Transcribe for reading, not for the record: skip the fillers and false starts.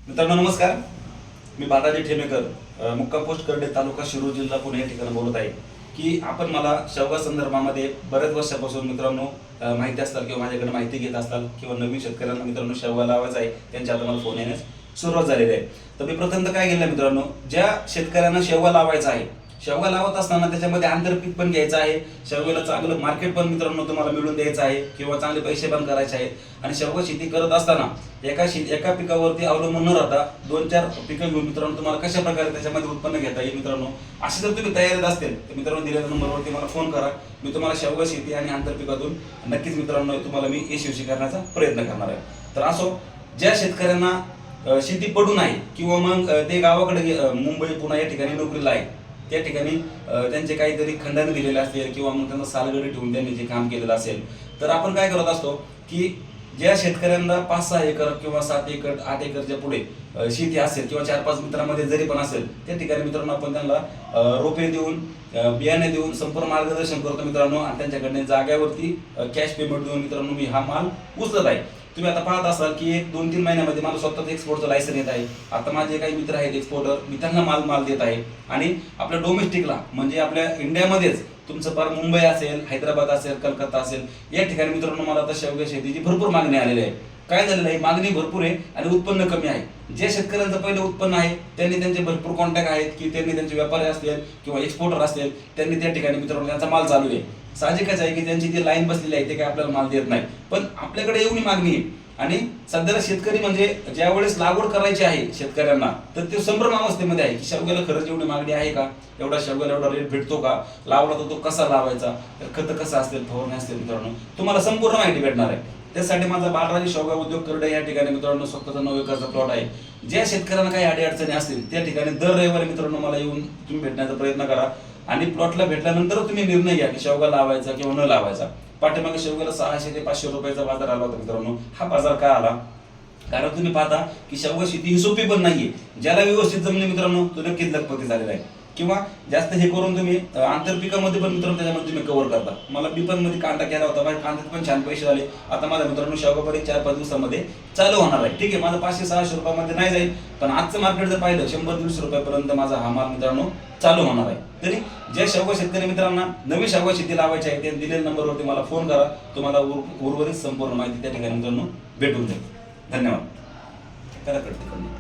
मित्रांनो नमस्कार. मी बालाजी ठेमेकर, मुक्काम पोस्ट करडे, तालुका शिरूर, जिल्हा पुणे या ठिकाणी बोलत आहे की आपण मला शेवगा संदर्भामध्ये बऱ्याच वर्षापासून मित्रांनो माहिती असतात किंवा माझ्याकडे माहिती घेत असतात किंवा नवीन शेतकऱ्यांना मित्रांनो शेवगा लावायचा आहे त्यांच्या आता मला फोन येण्यास सुरुवात झालेली आहे. तर मी प्रथमतः काय केलं मित्रांनो, ज्या शेतकऱ्यांना शेवगा लावायचा आहे, शेवगा लावत असताना त्याच्यामध्ये आंतरपीक पण घ्यायचं आहे, शेवग्याला चांगलं मार्केट पण मित्रांनो तुम्हाला मिळून द्यायचं आहे किंवा चांगले पैसे पण करायचे आहेत. आणि शेवगा शेती करत असताना एका पिकावरती अवलंबून न राहता 2-4 पिकं घेऊन मित्रांनो तुम्हाला कशा प्रकारे त्याच्यामध्ये उत्पन्न घेता येईल मित्रांनो, अशी जर तुम्ही तयारीत असतील तर मित्रांनो दिलेल्या नंबरवरती मला फोन करा. मी तुम्हाला शेवगा शेती आणि आंतरपिकातून नक्कीच मित्रांनो तुम्हाला मी यशस्वी करण्याचा प्रयत्न करणार आहे. तर असो, ज्या शेतकऱ्यांना शेती पडून आहे किंवा मग ते गावाकडे मुंबई पुणे या ठिकाणी नोकरीला आहे, त्या ठिकाणी त्यांचे काहीतरी खंडन दिलेले असेल किंवा मग त्यांना सालगडी ठेवून त्यांनी जे काम केलेलं असेल, तर आपण काय करत असतो की ज्या शेतकऱ्यांना 5-6 एकर किंवा 7 एकर 8 एकरच्या पुढे शेती असेल किंवा 4-5 मित्रांमध्ये जरी पण असेल, त्या ठिकाणी मित्रांनो आपण त्यांना रोपे देऊन बियाणे देऊन संपूर्ण मार्गदर्शन करतो मित्रांनो. आणि त्यांच्याकडे जाग्यावरती कॅश पेमेंट देऊन मित्रांनो मी हा माल उचलत आहे. तुम्ही आता पाहत असाल की 1-2-3 महिन्यामध्ये मला स्वतःच एक्सपोर्टचं लायसन येत आहे. आता माझे काही मित्र आहेत एक्सपोर्टर, मी त्यांना माल देत आहे. आणि आपल्या डोमेस्टिकला म्हणजे आपल्या इंडियामध्येच तुमचं पार मुंबई असेल, हैदराबाद असेल, कलकत्ता असेल, या ठिकाणी मित्रांनो मला आता शेवगा शेतीची भरपूर मागणी आलेली आहे. काय झालेलं आहे, मागणी भरपूर आहे आणि उत्पन्न कमी आहे. जे शेतकऱ्यांचं पहिलं उत्पन्न आहे त्यांनी त्यांचे भरपूर कॉन्टॅक्ट आहेत की त्यांनी त्यांचे व्यापारी असतील किंवा एक्सपोर्टर असतील, त्यांनी त्या ठिकाणी मित्रांनो त्यांचा माल चालू आहे. साहजिकच आहे की त्यांची जी लाईन बसलेली आहे ते काय आपल्याला माल देत नाही, पण आपल्याकडे एवढी मागणी आहे. आणि सध्याला शेतकरी म्हणजे ज्या वेळेस लागवड करायची आहे शेतकऱ्यांना, तर ते संभ्रम अवस्थेमध्ये आहे की शेवग्याला खरंच एवढी मागणी आहे का, एवढा शेवग्याला एवढा रेट भेटतो का, लावला तर तो कसा लावायचा, तर खत कसं असतील, फवारणी असतील मित्रांनो, तुम्हाला संपूर्ण माहिती भेटणार आहे. त्यासाठी माझा बालाजी शेवगा उद्योग करडे या ठिकाणी मित्रांनो स्वतःचा 9 एकरचा प्लॉट आहे. ज्या शेतकऱ्यांना काही अडीअडचणी असतील त्या ठिकाणी दर रविवारी मित्रांनो मला येऊन तुम्ही भेटण्याचा प्रयत्न करा. आणि प्लॉटला भेटल्यानंतर तुम्ही निर्णय घ्या की शेवगा लावायचा किंवा न लावायचा. पाठीमागे शेवग्याला 600 ते 500 रुपयाचा बाजार आला होता मित्रांनो. हा बाजार का आला, कारण तुम्ही पाहता की शेवगा शेती ही सोपी पण नाहीये. ज्याला व्यवस्थित जमली मित्रांनो तो नक्कीच लखपती झालेला आहे. किंवा जास्त हे करून तुम्ही आंतरपिकामध्ये पण मित्रांनो त्याच्यामध्ये तुम्ही कव्हर करता. मला बिपन मध्ये कांदा केला होता, माझ्या कांद्यात पण छान पैसे झाले. आता माझ्या मित्रांनो शेवगा पण 4-5 दिवसामध्ये चालू होणार आहे. ठीक आहे, माझं 500-600 रुपयामध्ये नाही जाईल, पण आजचं मार्केट जर पाहिलं 100-150 रुपयापर्यंत माझा हा माल मित्रांनो चालू होणार आहे. तरी ज्या शेवगा शेतकरी मित्रांना नवी शेवगा शेती लावायची आहे त्यांनी दिलेल्या नंबरवरती मला फोन करा. तुम्हाला उर्वरित संपूर्ण माहिती त्या ठिकाणी मित्रांनो भेटून जाईल. धन्यवाद. करा कट.